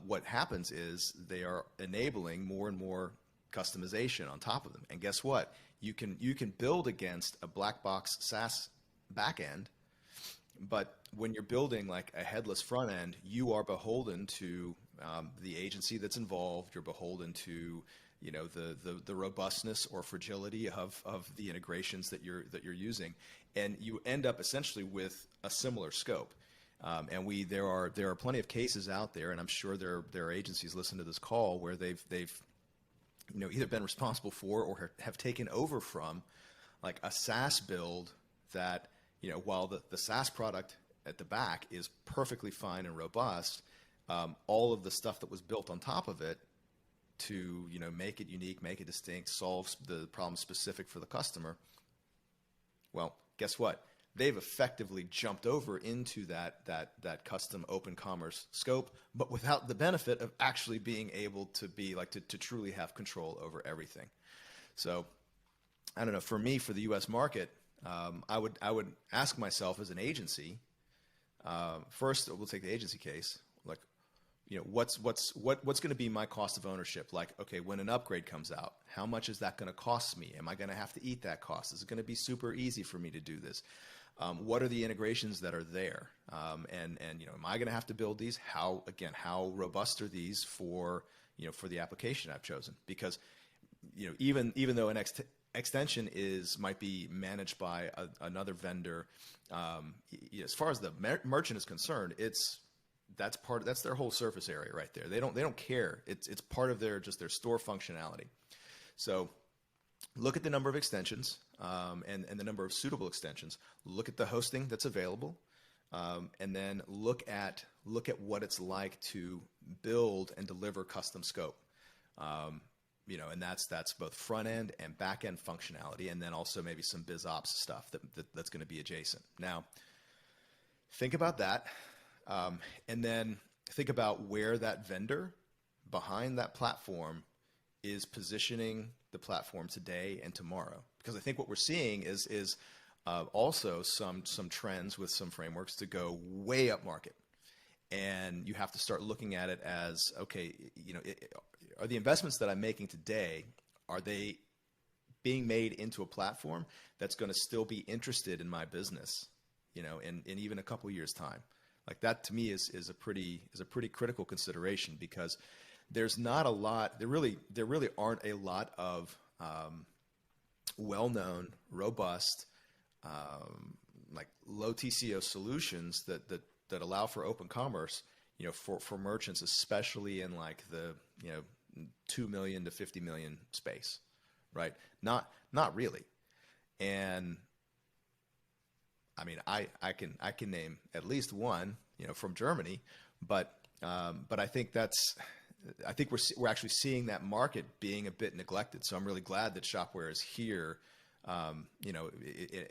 what happens is they are enabling more and more customization on top of them. And guess what? You can build against a black box SaaS backend, but when you're building like a headless front end, you are beholden to the agency that's involved. You're beholden to the robustness or fragility of the integrations that you're using, and you end up essentially with a similar scope. And there are plenty of cases out there, and I'm sure there are agencies listening to this call where they've either been responsible for or have taken over from like a SaaS build that while the SaaS product at the back is perfectly fine and robust, all of the stuff that was built on top of it to make it unique, make it distinct, solve the problem specific for the customer. Well, guess what? They've effectively jumped over into that custom open commerce scope, but without the benefit of actually being able to be to truly have control over everything. So I don't know. For me, for the U.S. market, I would ask myself as an agency. First, we'll take the agency case. Like, what's going to be my cost of ownership? Like, okay, when an upgrade comes out, how much is that going to cost me? Am I going to have to eat that cost? Is it going to be super easy for me to do this? What are the integrations that are there? And am I going to have to build these? How robust are these for the application I've chosen? Because even though an extension might be managed by another vendor, as far as the merchant is concerned, that's their whole surface area right there. They don't care. It's part of their store functionality. So look at the number of extensions and the number of suitable extensions. Look at the hosting that's available, and then look at what it's like to build and deliver custom scope. And that's both front end and back end functionality, and then also maybe some biz ops stuff that's going to be adjacent. Now, think about that, and then think about where that vendor behind that platform is positioning the platform today and tomorrow. Because I think what we're seeing is also some trends with some frameworks to go way up market. And you have to start looking at it as, okay, are the investments that I'm making today, are they being made into a platform that's going to still be interested in my business, in even a couple years time? Like that to me is a pretty critical consideration, because there's not a lot, there really aren't a lot of well-known, robust, like low TCO solutions that allow for open commerce, for merchants, especially in like the, 2 million to 50 million space, right? Not really. And I mean, I can name at least one, from Germany, but I think we're actually seeing that market being a bit neglected. So I'm really glad that Shopware is here.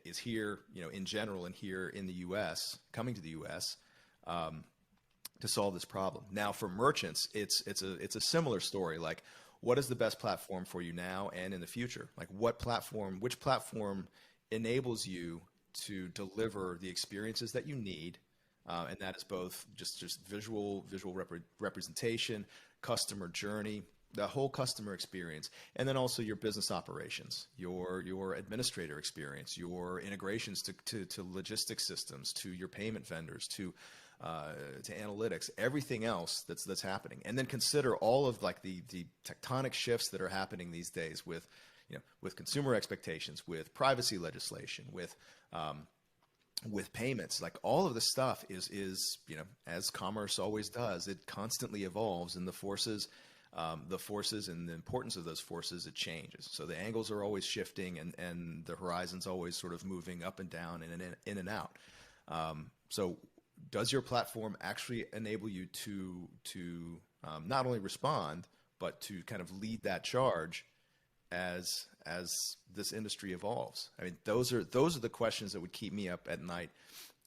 Is here, in general, and here in the U.S., coming to the U.S. To solve this problem. Now, for merchants, it's a similar story. Like, what is the best platform for you now and in the future? Like, which platform enables you to deliver the experiences that you need, and that is both just visual representation, customer journey, the whole customer experience, and then also your business operations, your administrator experience, your integrations to logistics systems, to your payment vendors, to analytics, everything else that's happening. And then consider all of like the tectonic shifts that are happening these days with consumer expectations, with privacy legislation, with payments. Like all of this stuff is as commerce always does, it constantly evolves, and the forces and the importance of those forces, it changes. So the angles are always shifting, and the horizon's always sort of moving up and down and in and out. So does your platform actually enable you to not only respond, but to kind of lead that charge as this industry evolves? I mean, those are the questions that would keep me up at night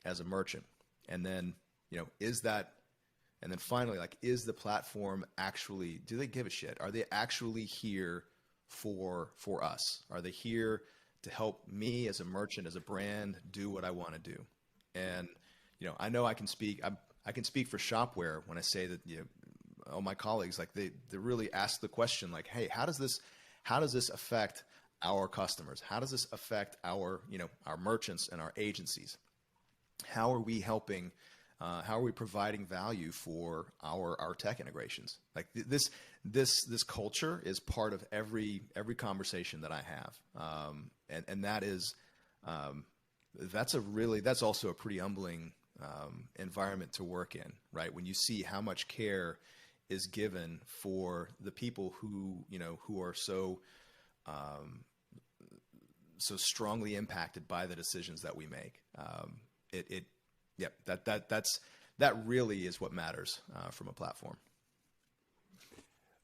as a merchant. And then, and then finally, like, is the platform actually, do they give a shit? Are they actually here for us? Are they here to help me as a merchant, as a brand, do what I want to do? And, I know I can speak for Shopware when I say that, all my colleagues, like they really ask the question, like, hey, how does this affect our customers? How does this affect our merchants and our agencies? How are we helping? How are we providing value for our tech integrations? Like this culture is part of every conversation that I have, and that is that's also a pretty humbling environment to work in, right? When you see how much care is given for the people who are so strongly impacted by the decisions that we make. That really is what matters from a platform.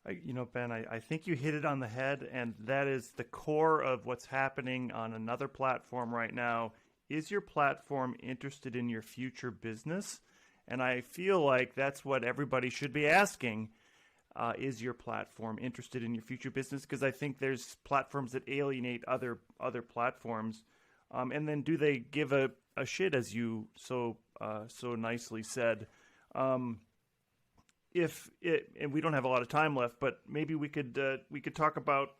Ben, I think you hit it on the head, and that is the core of what's happening on another platform right now. Is your platform interested in your future business? And I feel like that's what everybody should be asking. Is your platform interested in your future business? Because I think there's platforms that alienate other platforms. And then do they give a shit, as you so nicely said? And we don't have a lot of time left, but maybe we could talk about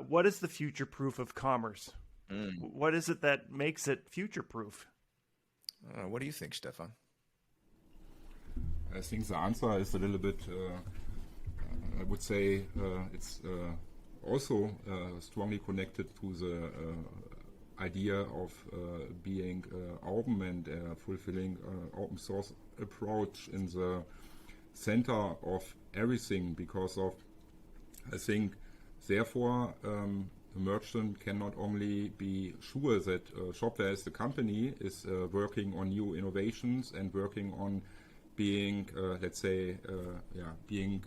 what is the future proof of commerce? What is it that makes it future proof? What do you think, Stefan? I think the answer is a little bit, I would say, it's also strongly connected to the idea of being open and fulfilling open source approach in the center of everything, because of, I think, therefore, a merchant can not only be sure that Shopware as the company is working on new innovations and working on being, let's say, being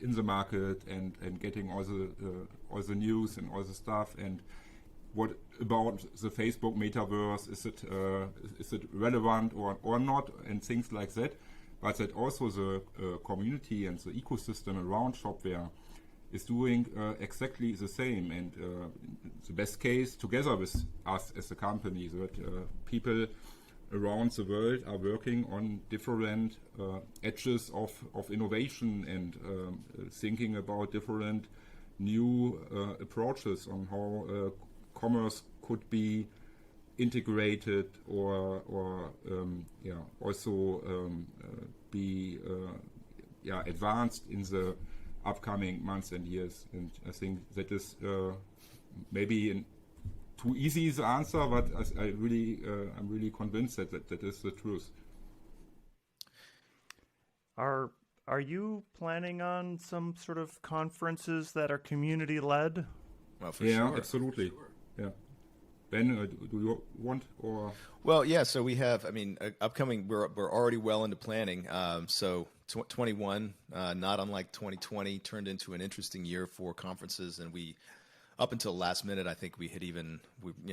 in the market and getting all the news and all the stuff, and what about the Facebook metaverse? Is it relevant or not, and things like that. But that also the community and the ecosystem around Shopware is doing exactly the same, and the best case together with us as a company, that people around the world are working on different edges of innovation and thinking about different new approaches on how commerce could be integrated or also be advanced in the upcoming months and years. And I think that is maybe too easy the answer, but I'm really convinced that is the truth. Are you planning on some sort of conferences that are community led? Well, for sure. Absolutely. For sure. Yeah. Ben, do you want or? Well, yeah. So we have, upcoming. We're already well into planning. So 21, not unlike 2020, turned into an interesting year for conferences, and we, up until last minute, I think we had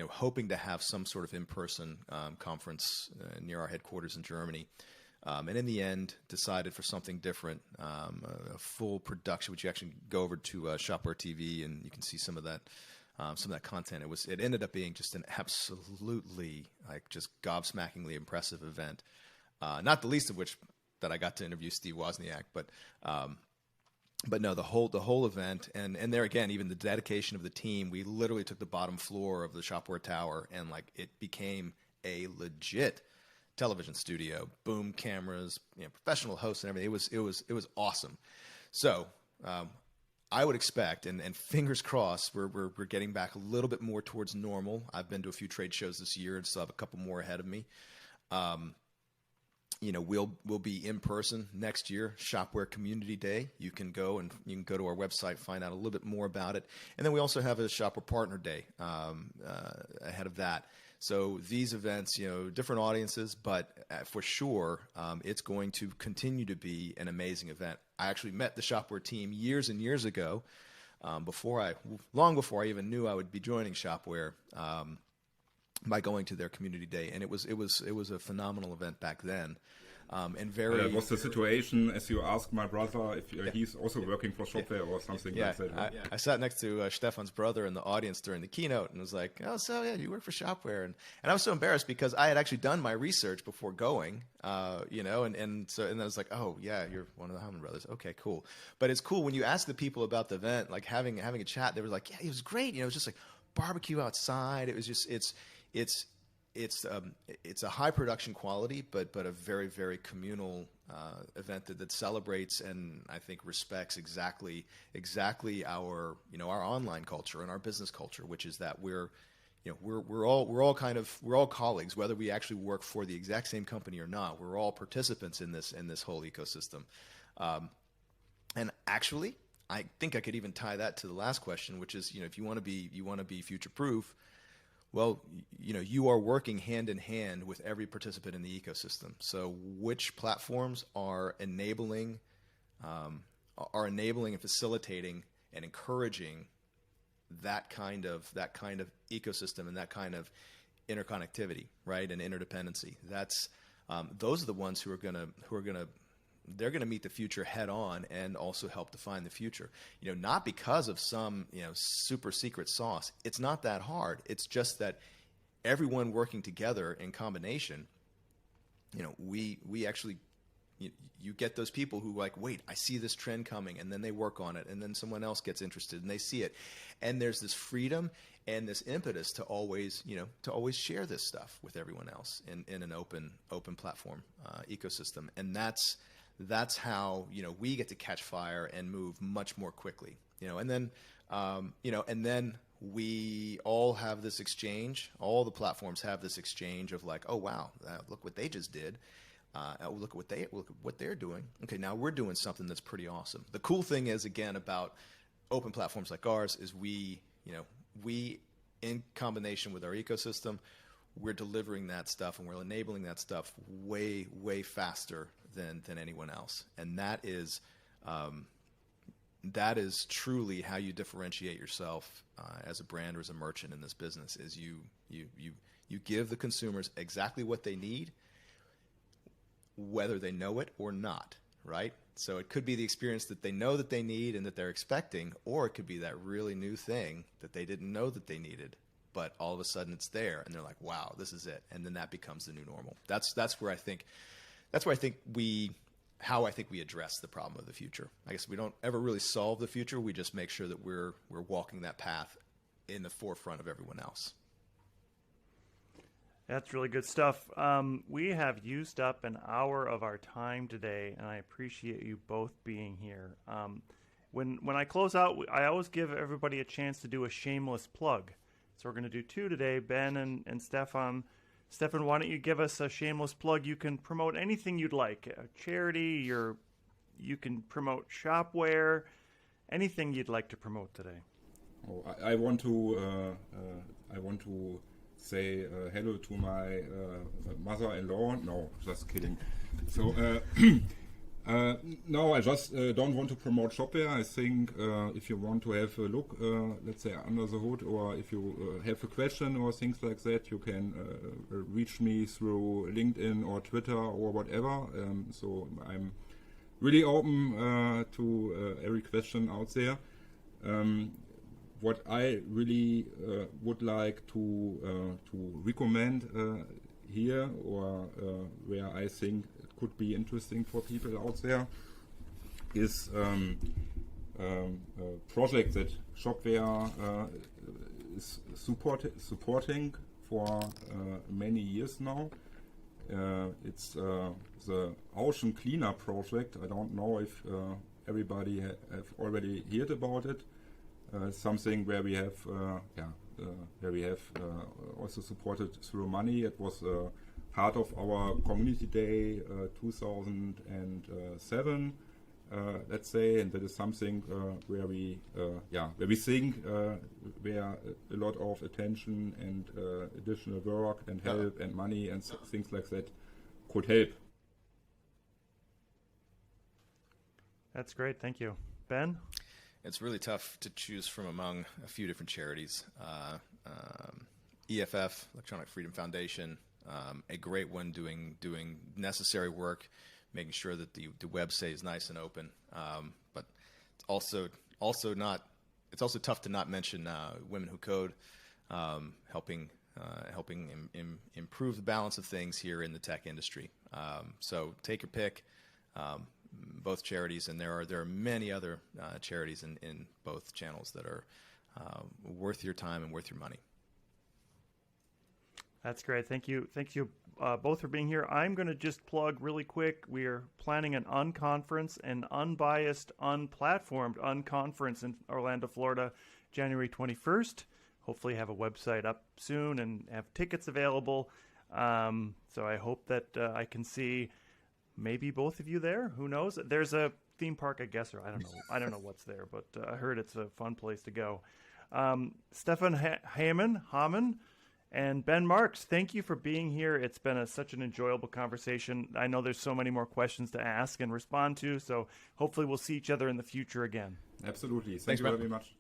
hoping to have some sort of in-person conference near our headquarters in Germany. And in the end, decided for something different, a full production, which you actually go over to Shopware TV, and you can see some of that content. It ended up being just an absolutely, just gobsmackingly impressive event. Not the least of which that I got to interview Steve Wozniak, but no, the whole event, and there again, even the dedication of the team. We literally took the bottom floor of the Shopware Tower, and it became a legit television studio, boom cameras, professional hosts and everything. It was awesome. So I would expect, and fingers crossed, we're getting back a little bit more towards normal. I've been to a few trade shows this year and still have a couple more ahead of me. We'll be in person next year, Shopware Community Day. You can go to our website, find out a little bit more about it. And then we also have a Shopware Partner Day ahead of that. So these events, different audiences, but for sure, it's going to continue to be an amazing event. I actually met the Shopware team years and years ago, long before I even knew I would be joining Shopware, by going to their community day, and it was a phenomenal event back then. And very. Was the situation, as you asked my brother, if he's also working for Shopware or something like that? I sat next to Stefan's brother in the audience during the keynote and was like, "Oh, so yeah, you work for Shopware," and I was so embarrassed because I had actually done my research before going, and then I was like, "Oh yeah, you're one of the Hamann brothers. Okay, cool." But it's cool when you ask the people about the event, like having a chat. They were like, "Yeah, it was great. It was just like barbecue outside. It was just it's a high production quality, but a very, very communal event that celebrates and I think respects exactly our our online culture and our business culture, which is that we're all colleagues, whether we actually work for the exact same company or not. We're all participants in this whole ecosystem, and actually, I think I could even tie that to the last question, which is if you want to be future proof. Well, you are working hand in hand with every participant in the ecosystem. So, which platforms are enabling and facilitating and encouraging that kind of ecosystem and that kind of interconnectivity, right, and interdependency? Those are the ones who are gonna meet the future head on and also help define the future. Not because of some, super secret sauce. It's not that hard. It's just that everyone working together in combination, we actually, you get those people who wait, I see this trend coming, and then they work on it, and then someone else gets interested and they see it. And there's this freedom and this impetus to always share this stuff with everyone else in an open platform ecosystem. And that's how we get to catch fire and move much more quickly. And then And then we all have this exchange. All the platforms have this exchange of like, oh wow, look what they just did. Look at what they're doing. Okay, now we're doing something that's pretty awesome. The cool thing is, again, about open platforms like ours is we in combination with our ecosystem, we're delivering that stuff and we're enabling that stuff way, way faster than anyone else. And that is truly how you differentiate yourself as a brand or as a merchant in this business. Is you give the consumers exactly what they need, whether they know it or not, right? So it could be the experience that they know that they need and that they're expecting, or it could be that really new thing that they didn't know that they needed, but all of a sudden it's there and they're like, wow, this is it. And then that becomes the new normal. That's where I think we address the problem of the future. I guess we don't ever really solve the future. We just make sure that we're walking that path in the forefront of everyone else. That's really good stuff. We have used up an hour of our time today, and I appreciate you both being here. When I close out, I always give everybody a chance to do a shameless plug. So we're going to do two today, Ben and Stefan. Stefan, why don't you give us a shameless plug? You can promote anything you'd like, a charity, you can promote Shopware, anything you'd like to promote today. Oh, I want to say hello to my mother-in-law. No, just kidding. So no, I just don't want to promote Shopware. I think if you want to have a look, let's say under the hood, or if you have a question or things like that, you can reach me through LinkedIn or Twitter or whatever. So I'm really open to every question out there. What I really would like to recommend here, or where I think it could be interesting for people out there, is a project that Shopware is supporting for many years now. It's the Ocean Cleaner project. I don't know if everybody have already heard about it. Something where we have also supported through money. It was part of our Community Day 2007, let's say, and that is something where we think where a lot of attention and additional work and help and money and things like that could help. That's great. Thank you. Ben? It's really tough to choose from among a few different charities. EFF, Electronic Freedom Foundation, a great one doing necessary work, making sure that the web stays nice and open. But it's also tough to not mention Women Who Code, helping improve the balance of things here in the tech industry. So take your pick. Both charities, and there are many other charities in both channels that are worth your time and worth your money. That's great. Thank you both for being here. I'm going to just plug really quick. We are planning an unconference, an unbiased, unplatformed unconference in Orlando, Florida, January 21st. Hopefully have a website up soon and have tickets available. So I hope that I can see maybe both of you there. Who knows? There's a theme park, I guess, or I don't know. I don't know what's there, but I heard it's a fun place to go. Stefan Hamann and Ben Marks, thank you for being here. It's been such an enjoyable conversation. I know there's so many more questions to ask and respond to, so hopefully we'll see each other in the future again. Absolutely. Thanks very much.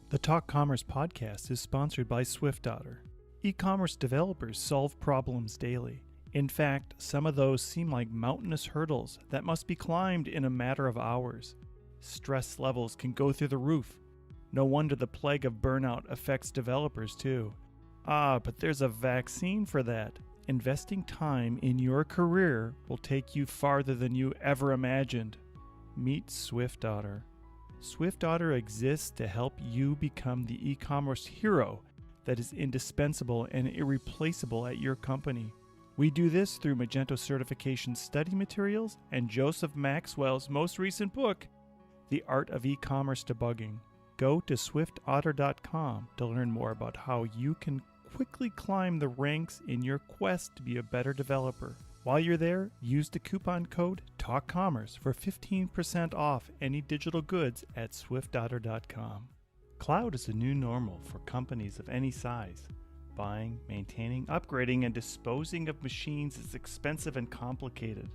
The Talk Commerce podcast is sponsored by SwiftOtter. E-commerce developers solve problems daily. In fact, some of those seem like mountainous hurdles that must be climbed in a matter of hours. Stress levels can go through the roof. No wonder the plague of burnout affects developers too. But there's a vaccine for that. Investing time in your career will take you farther than you ever imagined. Meet SwiftOtter. SwiftOtter exists to help you become the e-commerce hero that is indispensable and irreplaceable at your company. We do this through Magento certification study materials and Joseph Maxwell's most recent book, The Art of E-commerce Debugging. Go to swiftotter.com to learn more about how you can quickly climb the ranks in your quest to be a better developer. While you're there, use the coupon code TALKCommerce for 15% off any digital goods at swiftotter.com. Cloud is a new normal for companies of any size. Buying, maintaining, upgrading, and disposing of machines is expensive and complicated.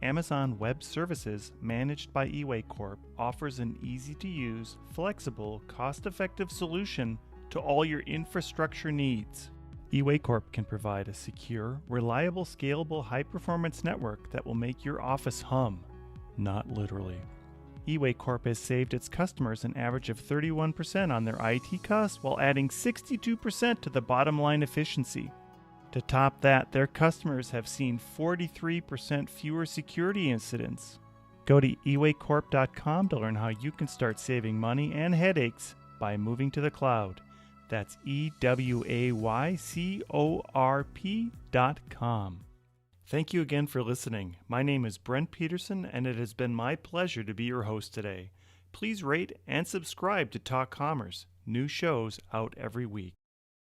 Amazon Web Services, managed by eWay Corp, offers an easy-to-use, flexible, cost-effective solution to all your infrastructure needs. eWay Corp can provide a secure, reliable, scalable, high-performance network that will make your office hum, not literally. eWay Corp has saved its customers an average of 31% on their IT costs while adding 62% to the bottom line efficiency. To top that, their customers have seen 43% fewer security incidents. Go to ewaycorp.com to learn how you can start saving money and headaches by moving to the cloud. That's ewaycorp.com. Thank you again for listening. My name is Brent Peterson, and it has been my pleasure to be your host today. Please rate and subscribe to Talk Commerce. New shows out every week.